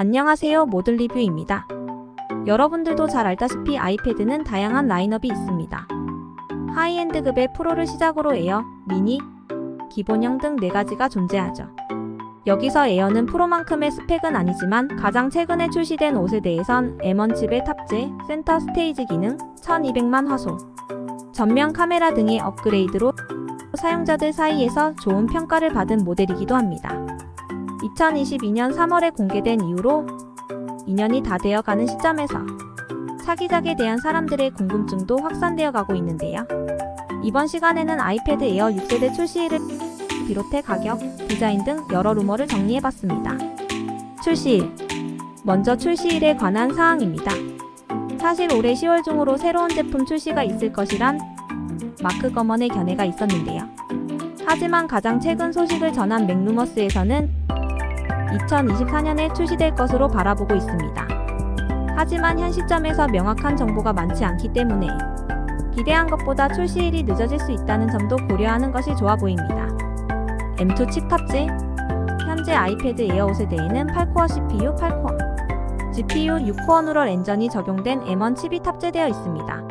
안녕하세요, 모듈 리뷰입니다. 여러분들도 잘 알다시피 아이패드는 다양한 라인업이 있습니다. 하이엔드급의 프로를 시작으로 에어, 미니, 기본형 등 4가지가 존재하죠. 여기서 에어는 프로만큼의 스펙은 아니지만 가장 최근에 출시된 5세대에선 M1 칩의 탑재, 센터 스테이지 기능, 1200만 화소, 전면 카메라 등의 업그레이드로 사용자들 사이에서 좋은 평가를 받은 모델이기도 합니다. 2022년 3월에 공개된 이후로 2년이 다 되어가는 시점에서 차기작에 대한 사람들의 궁금증도 확산되어 가고 있는데요. 이번 시간에는 아이패드 에어 6세대 출시일을 비롯해 가격, 디자인 등 여러 루머를 정리해봤습니다. 출시일. 먼저 출시일에 관한 사항입니다. 사실 올해 10월 중으로 새로운 제품 출시가 있을 것이란 마크 거먼의 견해가 있었는데요. 하지만 가장 최근 소식을 전한 맥루머스에서는 2024년에 출시될 것으로 바라보고 있습니다. 하지만 현 시점에서 명확한 정보가 많지 않기 때문에 기대한 것보다 출시일이 늦어질 수 있다는 점도 고려하는 것이 좋아 보입니다. M2 칩 탑재. 현재 아이패드 에어 5세대에는 8코어 CPU, 8코어 GPU, 6코어 뉴럴 엔진이 적용된 M1 칩이 탑재되어 있습니다.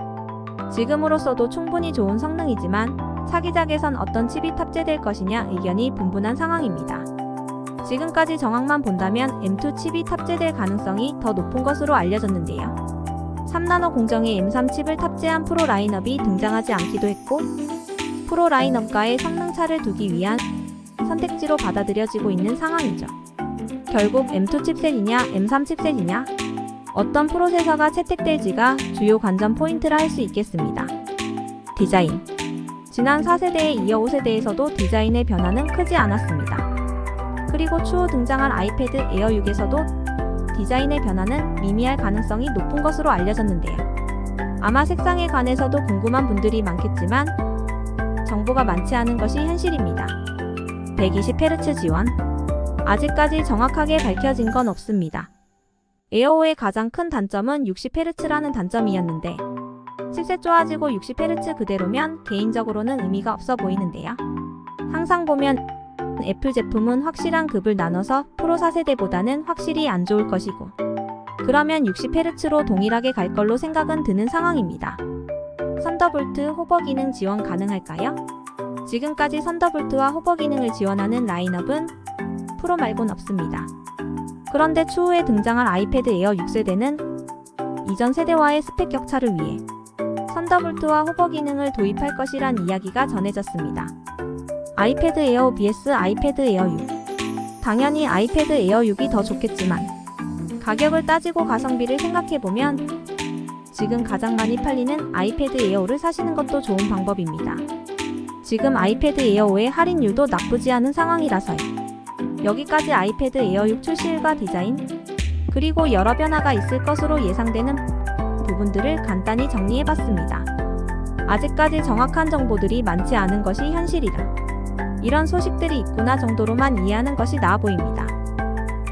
지금으로서도 충분히 좋은 성능이지만 차기작에선 어떤 칩이 탑재될 것이냐 의견이 분분한 상황입니다. 지금까지 정황만 본다면 M2 칩이 탑재될 가능성이 더 높은 것으로 알려졌는데요. 3나노 공정의 M3 칩을 탑재한 프로 라인업이 등장하지 않기도 했고, 프로 라인업과의 성능차를 두기 위한 선택지로 받아들여지고 있는 상황이죠. 결국 M2 칩셋이냐 M3 칩셋이냐, 어떤 프로세서가 채택될지가 주요 관전 포인트라 할 수 있겠습니다. 디자인. 지난 4세대에 이어 5세대에서도 디자인의 변화는 크지 않았습니다. 그리고 추후 등장할 아이패드 에어 6에서도 디자인의 변화는 미미할 가능성이 높은 것으로 알려졌는데요. 아마 색상에 관해서도 궁금한 분들이 많겠지만 정보가 많지 않은 것이 현실입니다. 120Hz 지원. 아직까지 정확하게 밝혀진 건 없습니다. 에어5의 가장 큰 단점은 60Hz라는 단점이었는데 칩셋 좋아지고 60Hz 그대로면 개인적으로는 의미가 없어 보이는데요. 항상 보면 애플 제품은 확실한 급을 나눠서 프로 4세대보다는 확실히 안 좋을 것이고, 그러면 60Hz로 동일하게 갈 걸로 생각은 드는 상황입니다. 선더볼트 호버 기능 지원 가능할까요? 지금까지 선더볼트와 호버 기능을 지원하는 라인업은 프로 말곤 없습니다. 그런데 추후에 등장할 아이패드 에어 6세대는 이전 세대와의 스펙 격차를 위해 선더볼트와 호버 기능을 도입할 것이란 이야기가 전해졌습니다. 아이패드 에어 vs 아이패드 에어 6. 당연히 아이패드 에어 6이 더 좋겠지만 가격을 따지고 가성비를 생각해보면 지금 가장 많이 팔리는 아이패드 에어 5를 사시는 것도 좋은 방법입니다. 지금 아이패드 에어 5의 할인율도 나쁘지 않은 상황이라서요. 여기까지 아이패드 에어 6 출시일과 디자인, 그리고 여러 변화가 있을 것으로 예상되는 부분들을 간단히 정리해봤습니다. 아직까지 정확한 정보들이 많지 않은 것이 현실이라 이런 소식들이 있구나 정도로만 이해하는 것이 나아 보입니다.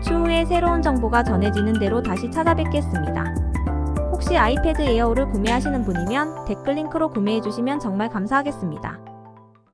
추후에 새로운 정보가 전해지는 대로 다시 찾아뵙겠습니다. 혹시 아이패드 에어 5를 구매하시는 분이면 댓글 링크로 구매해주시면 정말 감사하겠습니다.